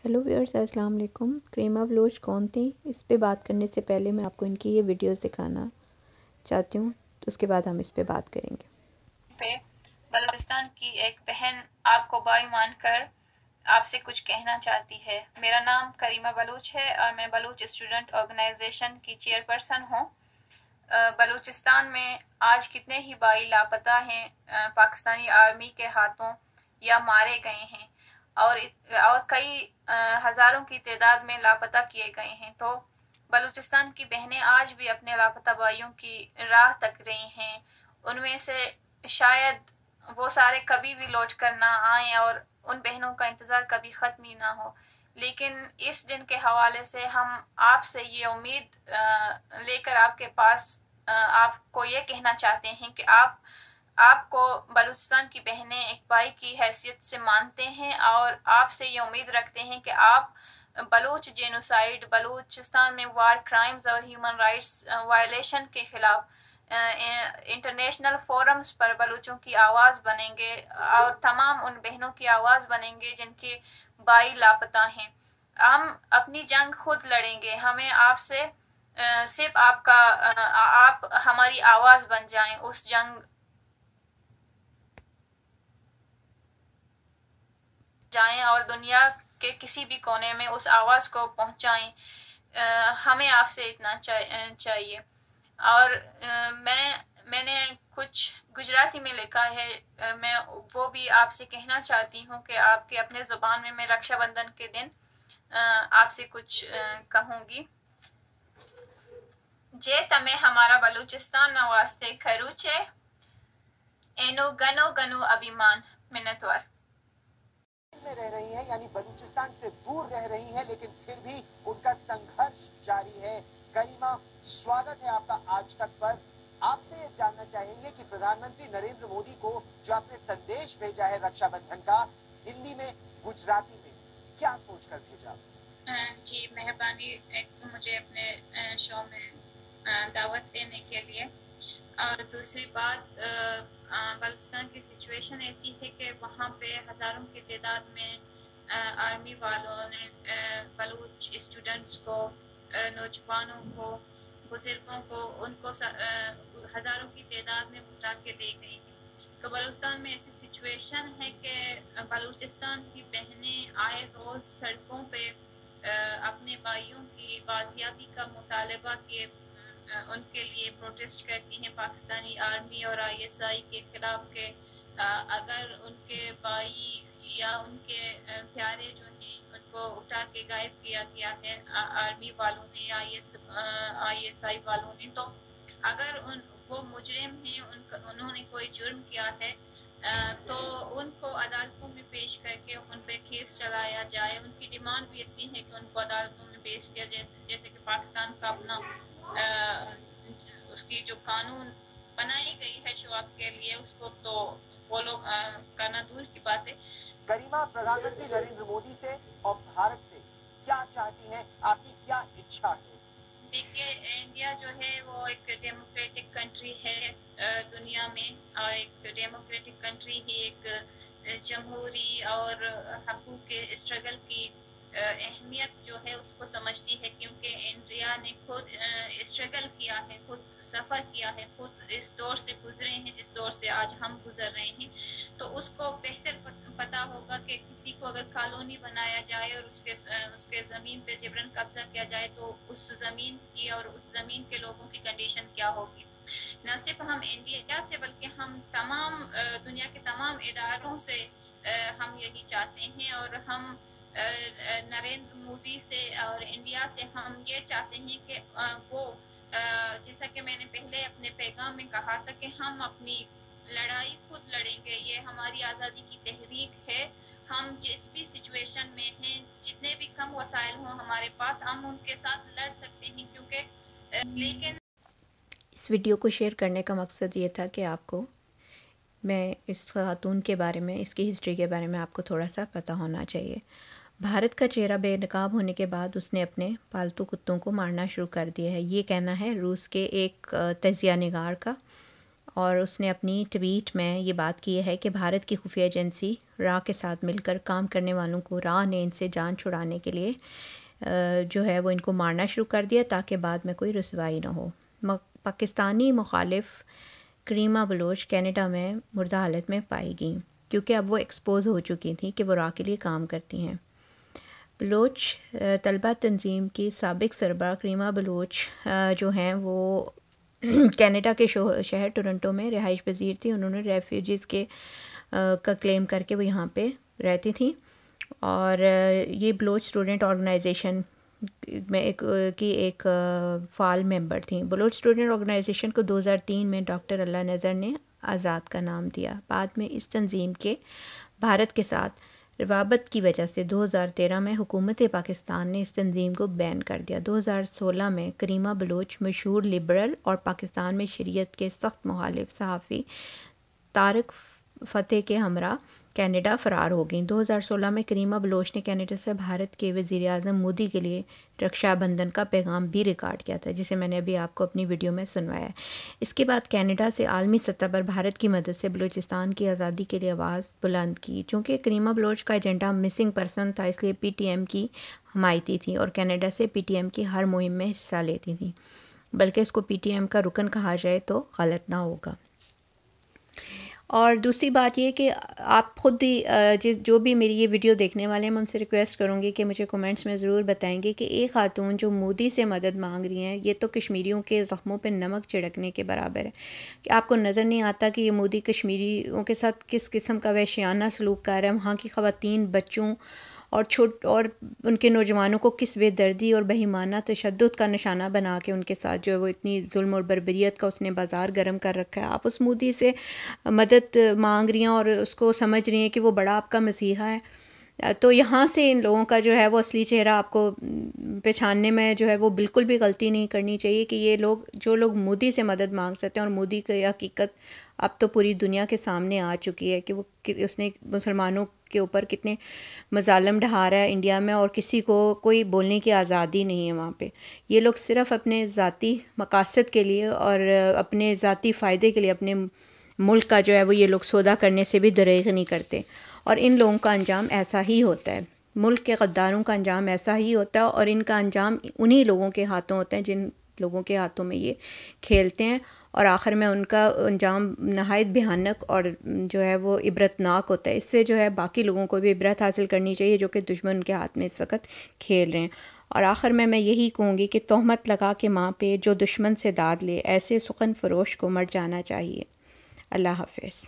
Hello viewers, السلام علیکم۔ کریمہ بلوچ کون تھیں؟ اس پہ بات کرنے سے پہلے میں آپ کو ان کی یہ ویڈیوز دکھانا چاہتی ہوں، تو اس کے بعد ہم اس پہ بات کریں گے۔ بلوچستان کی ایک بہن آپ کو بھائی مان کر آپ سے کچھ کہنا چاہتی ہے۔ میرا نام کریمہ بلوچ ہے اور میں بلوچ اسٹوڈنٹ آرگنائزیشن کی چیئر پرسن ہوں۔ بلوچستان میں آج کتنے ہی بھائی لاپتہ ہیں، پاکستانی آرمی کے ہاتھوں یا مارے گئے ہیں، اور کئی ہزاروں کی تعداد میں لاپتہ کیے گئے ہیں۔ تو بلوچستان کی بہنیں آج بھی اپنے لاپتہ بھائیوں کی راہ تک رہی ہیں۔ ان میں سے شاید وہ سارے کبھی بھی لوٹ کر نہ آئیں اور ان بہنوں کا انتظار کبھی ختم ہی نہ ہو، لیکن اس دن کے حوالے سے ہم آپ سے یہ امید لے کر آپ کے پاس آپ کو یہ کہنا چاہتے ہیں کہ آپ کو بلوچستان کی بہنیں ایک بھائی کی حیثیت سے مانتے ہیں، اور آپ سے یہ امید رکھتے ہیں کہ آپ بلوچ جینوسائیڈ، بلوچستان میں وار کرائمز اور ہیومن رائٹس وائلیشن کے خلاف انٹرنیشنل فورمز پر بلوچوں کی آواز بنیں گے، اور تمام ان بہنوں کی آواز بنیں گے جن کے بھائی لاپتہ ہیں۔ ہم اپنی جنگ خود لڑیں گے، ہمیں آپ سے صرف آپ ہماری آواز بن جائیں، اس جنگ جائیں اور دنیا کے کسی بھی کونے میں اس آواز کو پہنچائیں۔ ہمیں آپ سے اتنا چاہیے۔ اور میں نے کچھ گجراتی میں لکھا ہے، میں وہ بھی آپ سے کہنا چاہتی ہوں کہ آپ کے اپنے زبان میں رکشا بندھن کے دن آپ سے کچھ کہوں گی۔ جے تمہیں ہمارا بلوچستان نواستے کھروچے، اینو گنو گنو ابھیمان منتوار۔ میں رہ رہی ہیں، یعنی بلوچستان سے دور رہ رہی ہیں، لیکن پھر بھی ان کا سنگھرش جاری ہے۔ کریمہ، سواگت ہے آپ کا آج تک پر۔ آپ سے یہ جاننا چاہیں گے کہ پردھان منتری نریندر مودی کو جو آپ نے سندیش بھیجا ہے رکشا بندھن کا، ہندی میں، گجراتی میں، کیا سوچ کر بھیجا؟ جی مہربانی ایک تو مجھے اپنے شو میں دعوت دینے کے لیے، اور دوسری بات بلوچستان کی سچویشن ایسی ہے کہ وہاں پہ ہزاروں کی تعداد میں آرمی والوں نے بلوچ اسٹوڈنٹس کو، نوجوانوں کو، بزرگوں کو، ان کو ہزاروں کی تعداد میں اٹھا کے لے گئی ہیں۔ تو بلوچستان میں ایسی سچویشن ہے کہ بلوچستان کی بہنیں آئے روز سڑکوں پہ اپنے بھائیوں کی بازیابی کا مطالبہ کیے ان کے لیے پروٹیسٹ کرتی ہیں پاکستانی آرمی اور ISI کے خلاف، کہ اگر ان کے بھائی یا ان کے پیارے جو ہیں ان کو اٹھا کے غائب کیا گیا ہے آرمی والوں نے، ISI والوں نے، تو اگر وہ مجرم ہیں، انہوں نے کوئی جرم کیا ہے، تو ان کو عدالتوں میں پیش کر کے ان پہ کیس چلایا جائے۔ ان کی ڈیمانڈ بھی اتنی ہے کہ ان کو عدالتوں میں پیش کیا جائے، جیسے کہ پاکستان کا اپنا اس کی جو قانون بنائی گئی ہے شواب کے لیے، اس کو تو فالو کرنا دور کی بات ہے۔ کریمہ، پردھان منتری نریندر مودی سے اور بھارت سے کیا چاہتی ہیں؟ آپ کی کیا اچھا ہے؟ دیکھیے، انڈیا جو ہے وہ ایک ڈیموکریٹک کنٹری ہے دنیا میں، اور ایک ڈیموکریٹک کنٹری ہی ایک جمہوری اور حقوق کے اسٹرگل کی اہمیت جو ہے اس کو سمجھتی ہے، کیونکہ انڈیا نے خود اسٹرگل کیا ہے، خود سفر کیا ہے، خود اس دور سے گزرے ہیں جس دور سے آج ہم گزر رہے ہیں۔ تو اس کو بہتر پتا ہوگا کہ کسی کو اگر کالونی بنایا جائے اور اس کے زمین پہ جبرن قبضہ کیا جائے تو اس زمین کی اور اس زمین کے لوگوں کی کنڈیشن کیا ہوگی۔ نہ صرف ہم انڈیا سے بلکہ ہم تمام دنیا کے تمام اداروں سے ہم یہی چاہتے ہیں، اور ہم نریندر مودی سے اور انڈیا سے ہم یہ چاہتے ہیں کہ وہ جیسا کہ میں نے پہلے اپنے پیغام میں کہا تھا کہ ہم اپنی لڑائی خود لڑیں گے، یہ ہماری آزادی کی تحریک ہے۔ ہم جس بھی سچویشن میں ہیں، جتنے بھی کم وسائل ہوں ہمارے پاس، ہم ان کے ساتھ لڑ سکتے ہیں، کیونکہ لیکن اس ویڈیو کو شیئر کرنے کا مقصد یہ تھا کہ آپ کو، میں اس خاتون کے بارے میں، اس کی ہسٹری کے بارے میں آپ کو تھوڑا سا پتہ ہونا چاہیے۔ بھارت کا چہرہ بے نقاب ہونے کے بعد اس نے اپنے پالتو کتوں کو مارنا شروع کر دیا ہے، یہ کہنا ہے روس کے ایک تجزیہ نگار کا۔ اور اس نے اپنی ٹویٹ میں یہ بات کی ہے کہ بھارت کی خفیہ ایجنسی را کے ساتھ مل کر کام کرنے والوں کو را نے ان سے جان چھڑانے کے لیے جو ہے وہ ان کو مارنا شروع کر دیا تاکہ بعد میں کوئی رسوائی نہ ہو۔ پاکستانی مخالف کریمہ بلوچ کینیڈا میں مردہ حالت میں پائی گئیں کیونکہ اب وہ ایکسپوز ہو چکی تھیں کہ وہ را کے لیے کام کرتی ہیں۔ بلوچ طلبہ تنظیم کی سابق سربراہ کریمہ بلوچ جو ہیں وہ کینیڈا کے شہر ٹورنٹو میں رہائش پذیر تھی۔ انہوں نے ریفیوجیز کا کلیم کر کے وہ یہاں پہ رہتی تھیں، اور یہ بلوچ اسٹوڈنٹ آرگنائزیشن میں ایک فعال ممبر تھیں۔ بلوچ اسٹوڈنٹ آرگنائزیشن کو 2003 میں ڈاکٹر اللہ نذر نے آزاد کا نام دیا۔ بعد میں اس تنظیم کے بھارت کے ساتھ روابط کی وجہ سے 2013 میں حکومت پاکستان نے اس تنظیم کو بین کر دیا۔ 2016 میں کریمہ بلوچ مشہور لبرل اور پاکستان میں شریعت کے سخت مخالف صحافی طارق فتح کے ہمراہ کینیڈا فرار ہو گئیں۔ 2016 میں کریمہ بلوچ نے کینیڈا سے بھارت کے وزیر اعظم مودی کے لیے رکشا بندھن کا پیغام بھی ریکارڈ کیا تھا، جسے میں نے ابھی آپ کو اپنی ویڈیو میں سنوایا ہے۔ اس کے بعد کینیڈا سے عالمی سطح پر بھارت کی مدد سے بلوچستان کی آزادی کے لیے آواز بلند کی۔ چونکہ کریمہ بلوچ کا ایجنڈا مسنگ پرسن تھا، اس لیے پی ٹی ایم کی حمایتی تھی اور کینیڈا سے پی ٹی ایم کی ہر مہم میں حصہ لیتی تھیں، بلکہ اس کو پی ٹی ایم کا رکن کہا جائے تو غلط نہ ہوگا۔ اور دوسری بات یہ کہ آپ خود ہی جو بھی میری یہ ویڈیو دیکھنے والے ہیں، میں ان سے ریکویسٹ کروں گی کہ مجھے کومنٹس میں ضرور بتائیں گے کہ ایک خاتون جو مودی سے مدد مانگ رہی ہیں، یہ تو کشمیریوں کے زخموں پہ نمک چھڑکنے کے برابر ہے۔ کہ آپ کو نظر نہیں آتا کہ یہ مودی کشمیریوں کے ساتھ کس قسم کا وحشیانہ سلوک کر رہا ہے، وہاں کی خواتین، بچوں اور ان کے نوجوانوں کو کس بے دردی اور بہیمانہ تشدد کا نشانہ بنا کے ان کے ساتھ جو ہے وہ اتنی ظلم اور بربریت کا اس نے بازار گرم کر رکھا ہے۔ آپ اس مودی سے مدد مانگ رہی ہیں اور اس کو سمجھ رہی ہیں کہ وہ بڑا آپ کا مسیحا ہے، تو یہاں سے ان لوگوں کا جو ہے وہ اصلی چہرہ آپ کو پہچاننے میں جو ہے وہ بالکل بھی غلطی نہیں کرنی چاہیے کہ یہ لوگ جو لوگ مودی سے مدد مانگ سکتے ہیں، اور مودی کی حقیقت اب تو پوری دنیا کے سامنے آ چکی ہے کہ اس نے مسلمانوں کے اوپر کتنے مظالم ڈھا رہا ہے انڈیا میں، اور کسی کو کوئی بولنے کی آزادی نہیں ہے وہاں پہ۔ یہ لوگ صرف اپنے ذاتی مقاصد کے لیے اور اپنے ذاتی فائدے کے لیے اپنے ملک کا جو ہے وہ یہ لوگ سودا کرنے سے بھی دریغ نہیں کرتے، اور ان لوگوں کا انجام ایسا ہی ہوتا ہے۔ ملک کے غداروں کا انجام ایسا ہی ہوتا ہے، اور ان کا انجام انہی لوگوں کے ہاتھوں ہوتا ہے جن لوگوں کے ہاتھوں میں یہ کھیلتے ہیں، اور آخر میں ان کا انجام نہایت بھیانک اور جو ہے وہ عبرتناک ہوتا ہے۔ اس سے جو ہے باقی لوگوں کو بھی عبرت حاصل کرنی چاہیے جو کہ دشمن ان کے ہاتھ میں اس وقت کھیل رہے ہیں۔ اور آخر میں یہی کہوں گی کہ تہمت لگا کے ماں پہ جو دشمن سے داد لے، ایسے سخن فروش کو مر جانا چاہیے۔ اللہ حافظ۔